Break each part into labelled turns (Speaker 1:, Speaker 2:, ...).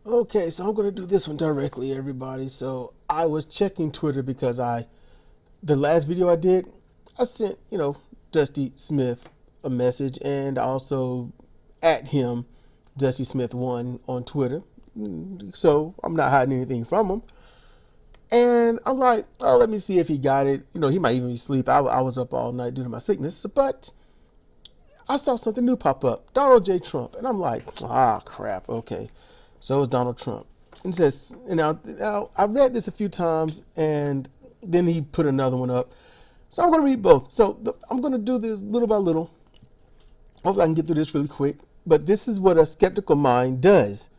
Speaker 1: Okay, so I'm gonna do this one directly, everybody. So I was checking Twitter because the last video I did, I sent, Dusty Smith a message, and I also at him, Dusty Smith one on Twitter. So I'm not hiding anything from him. And I'm like, oh, let me see if he got it. He might even be asleep. I was up all night due to my sickness, but I saw something new pop up, Donald J. Trump, and I'm like, crap, okay. So it was Donald Trump. And it says, now I read this a few times, and then he put another one up. So I'm going to read both. So I'm going to do this little by little. Hopefully I can get through this really quick. But this is what a skeptical mind does.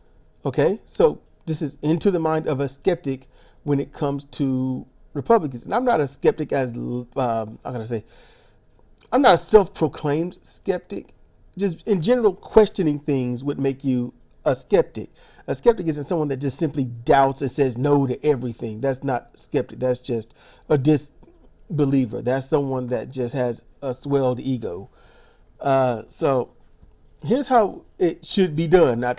Speaker 1: Okay? So this is into the mind of a skeptic when it comes to Republicans. And I'm not a skeptic as, I'm going to say, I'm not a self-proclaimed skeptic. Just in general, questioning things would make you a skeptic. A skeptic isn't someone that just simply doubts and says no to everything. That's not skeptic. That's just a disbeliever. That's someone that just has a swelled ego. So here's how it should be done. I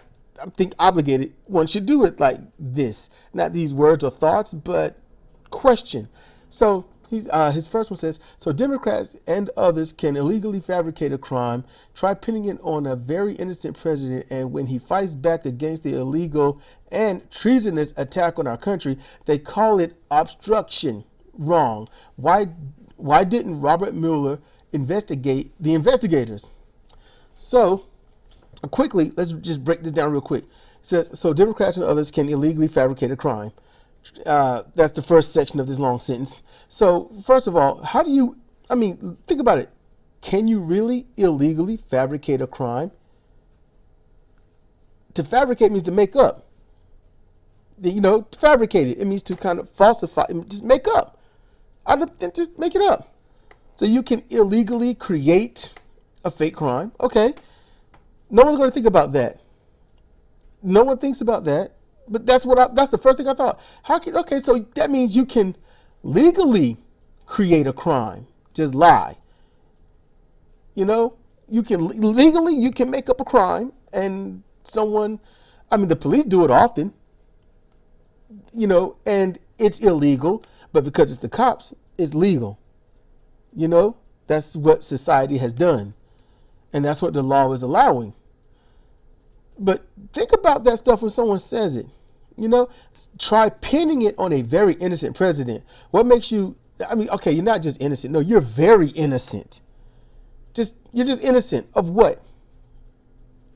Speaker 1: think obligated. One should do it like this. Not these words or thoughts, but question. So his first one says, so Democrats and others can illegally fabricate a crime, try pinning it on a very innocent president, and when he fights back against the illegal and treasonous attack on our country, they call it obstruction. Wrong. Why didn't Robert Mueller investigate the investigators? So quickly, let's just break this down real quick. It says, so Democrats and others can illegally fabricate a crime. That's the first section of this long sentence. So first of all, think about it. Can you really illegally fabricate a crime? To fabricate means to make up. To fabricate it means to kind of falsify, just make up. Just make it up. So you can illegally create a fake crime. Okay. No one's going to think about that. No one thinks about that. But that's the first thing I thought. So that means you can legally create a crime, just lie. You can make up a crime, and the police do it often, and it's illegal, but because it's the cops, it's legal. That's what society has done, and that's what the law is allowing. But think about that stuff when someone says it. Try pinning it on a very innocent president. What makes you, you're not just innocent. No, you're very innocent. You're just innocent of what?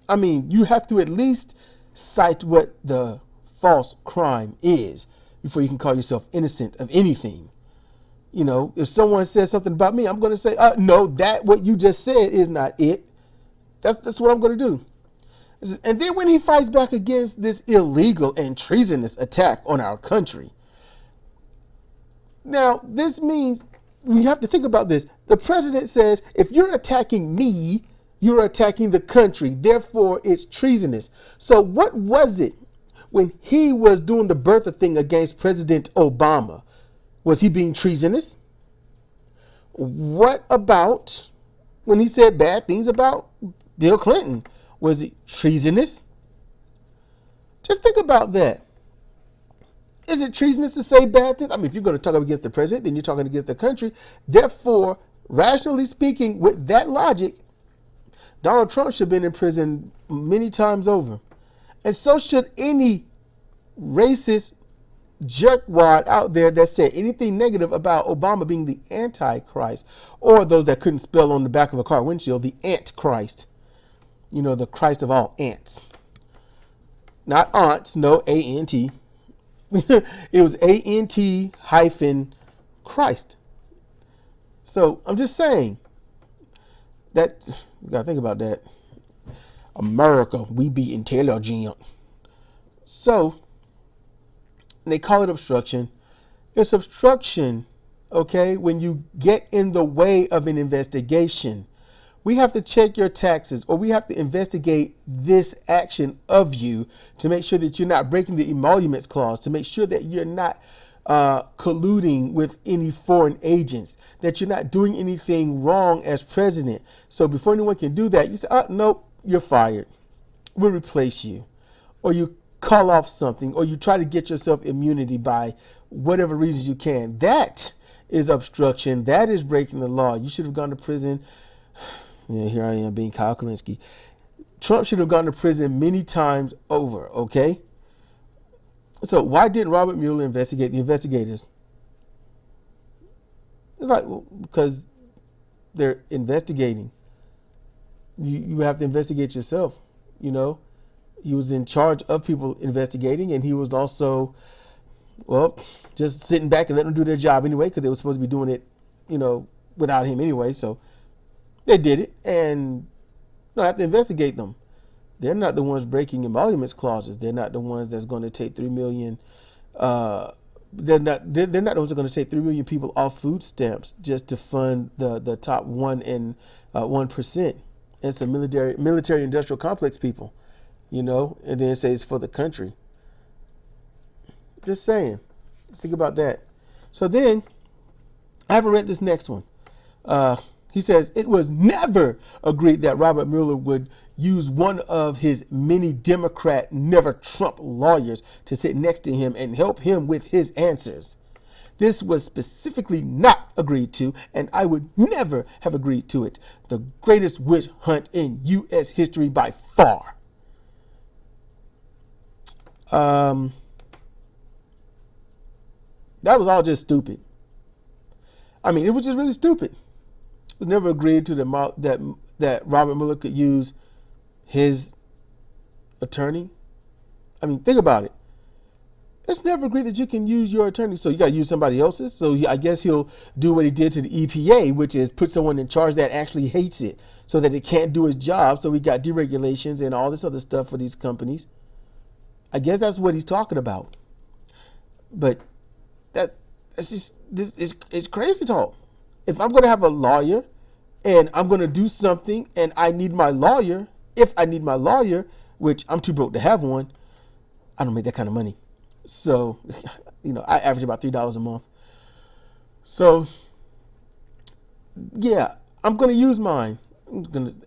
Speaker 1: You have to at least cite what the false crime is before you can call yourself innocent of anything. If someone says something about me, I'm going to say, no, what you just said is not it. That's what I'm going to do. And then when he fights back against this illegal and treasonous attack on our country. Now, this means we have to think about this. The president says, if you're attacking me, you're attacking the country. Therefore, it's treasonous. So what was it when he was doing the birther thing against President Obama? Was he being treasonous? What about when he said bad things about Bill Clinton? Was it treasonous? Just think about that. Is it treasonous to say bad things? If you're going to talk against the president, then you're talking against the country. Therefore, rationally speaking, with that logic, Donald Trump should have been in prison many times over. And so should any racist jerkwad out there that said anything negative about Obama being the Antichrist, or those that couldn't spell on the back of a car windshield, the Antichrist. The Christ of all ants. Not aunts, no, A-N-T. It was A-N-T hyphen Christ. So I'm just saying that, you gotta think about that. America, we be intelligent. So, they call it obstruction. It's obstruction, okay, when you get in the way of an investigation. We have to check your taxes, or we have to investigate this action of you to make sure that you're not breaking the emoluments clause, to make sure that you're not colluding with any foreign agents, that you're not doing anything wrong as president. So before anyone can do that, you say, nope, you're fired. We'll replace you. Or you call off something, or you try to get yourself immunity by whatever reasons you can. That is obstruction. That is breaking the law. You should have gone to prison. Yeah, here I am being Kyle Kalinske. Trump should have gone to prison many times over, okay? So why didn't Robert Mueller investigate the investigators? It's like, well, because they're investigating. You have to investigate yourself, you know? He was in charge of people investigating, and he was also, well, just sitting back and letting them do their job anyway, because they were supposed to be doing it, you know, without him anyway. So they did it, and no, I have to investigate them. They're not the ones breaking emoluments clauses. They're not the ones that's going to take 3 million. They're not the ones that are going to take 3 million people off food stamps just to fund the top 1%. It's the military industrial complex people, you know, and then it says for the country. Just saying. Let's think about that. So then, I haven't read this next one. He says, it was never agreed that Robert Mueller would use one of his many Democrat, never Trump lawyers to sit next to him and help him with his answers. This was specifically not agreed to, and I would never have agreed to it. The greatest witch hunt in U.S. history by far. That was all just stupid. I mean, it was just really stupid. It was never agreed to that Robert Mueller could use his attorney. I mean, think about it. It's never agreed that you can use your attorney, so you got to use somebody else's. So I guess he'll do what he did to the EPA, which is put someone in charge that actually hates it, so that it can't do his job. So we got deregulations and all this other stuff for these companies. I guess that's what he's talking about. But that's just it's crazy talk. If I'm going to have a lawyer and I'm going to do something and I need my lawyer, if I need my lawyer, which I'm too broke to have one, I don't make that kind of money. So, you know, I average about $3 a month. So, yeah, I'm going to use mine.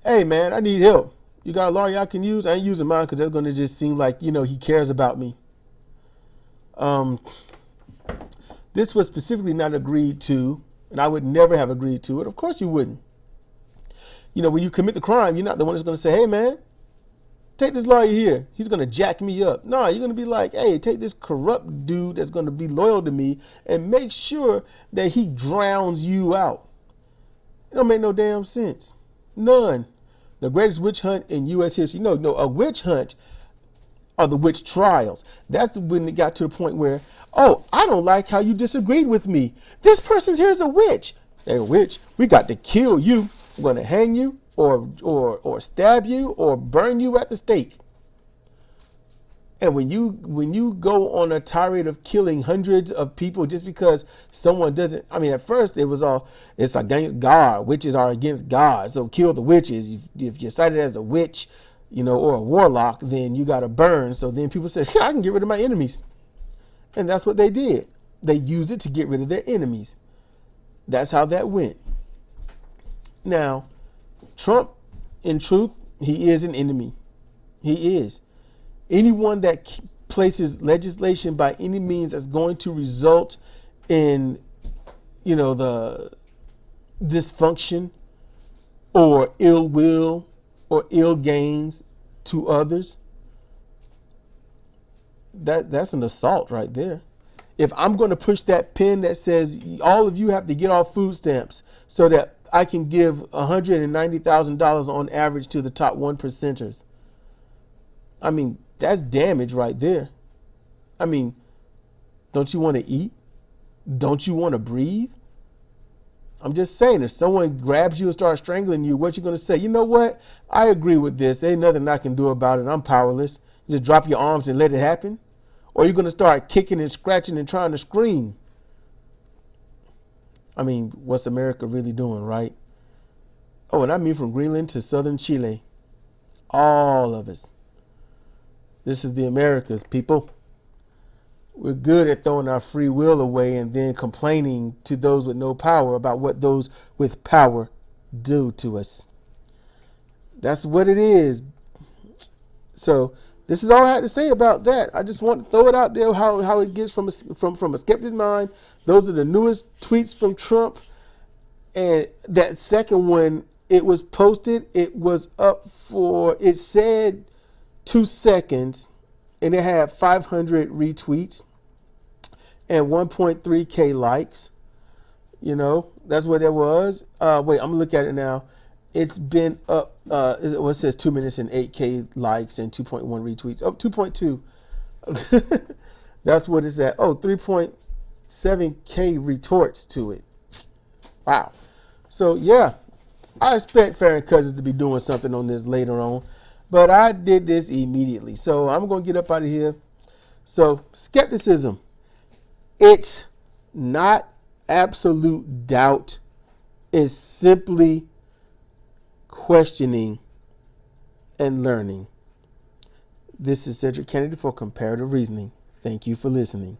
Speaker 1: Hey, man, I need help. You got a lawyer I can use? I ain't using mine because they're going to just seem like, you know, he cares about me. This was specifically not agreed to, and I would never have agreed to it. Of course you wouldn't. You know, when you commit the crime, you're not the one that's going to say, hey, man, take this lawyer here. He's going to jack me up. No, you're going to be like, hey, take this corrupt dude that's going to be loyal to me and make sure that he drowns you out. It don't make no damn sense. None. The greatest witch hunt in U.S. history. No, a witch hunt are the witch trials. That's when it got to the point where, oh, I don't like how you disagreed with me. This person's here's a witch. Hey, witch, we got to kill you. We're going to hang you or stab you or burn you at the stake. And when you go on a tirade of killing hundreds of people just because someone doesn't, I mean, at first it was all, it's against God. Witches are against God. So kill the witches. If you're cited as a witch, you know, or a warlock, then you got to burn. So then people said, I can get rid of my enemies. And that's what they did. They used it to get rid of their enemies. That's how that went. Now, Trump, in truth, he is an enemy. He is. Anyone that places legislation by any means that's going to result in, you know, the dysfunction or ill will or ill gains to others, that's an assault right there. If I'm going to push that pen that says all of you have to get off food stamps so that I can give $190,000 on average to the top 1%ers, I mean, that's damage right there. I mean, don't you want to eat? Don't you want to breathe? I'm just saying, if someone grabs you and starts strangling you, what you going to say? You know what? I agree with this. Ain't nothing I can do about it. I'm powerless. You just drop your arms and let it happen? Or are you going to start kicking and scratching and trying to scream? I mean, what's America really doing, right? Oh, and I mean from Greenland to southern Chile. All of us. This is the Americas, people. We're good at throwing our free will away and then complaining to those with no power about what those with power do to us. That's what it is. So this is all I had to say about that. I just want to throw it out there how it gets from a skeptic's mind. Those are the newest tweets from Trump. And that second one, it was posted. It was up for, it said 2 seconds, and it had 500 retweets and 1.3K likes. You know, that's what it was. Wait, I'm gonna look at it now. It's been up. It says 2 minutes and 8K likes and 2.1 retweets. Oh, 2.2. That's what it's at. Oh, 3.7K retorts to it. Wow. So yeah, I expect Farron Cousins to be doing something on this later on, but I did this immediately. So I'm gonna get up out of here. So skepticism, it's not absolute doubt. It's simply questioning and learning. This is Cedric Kennedy for Comparative Reasoning. Thank you for listening.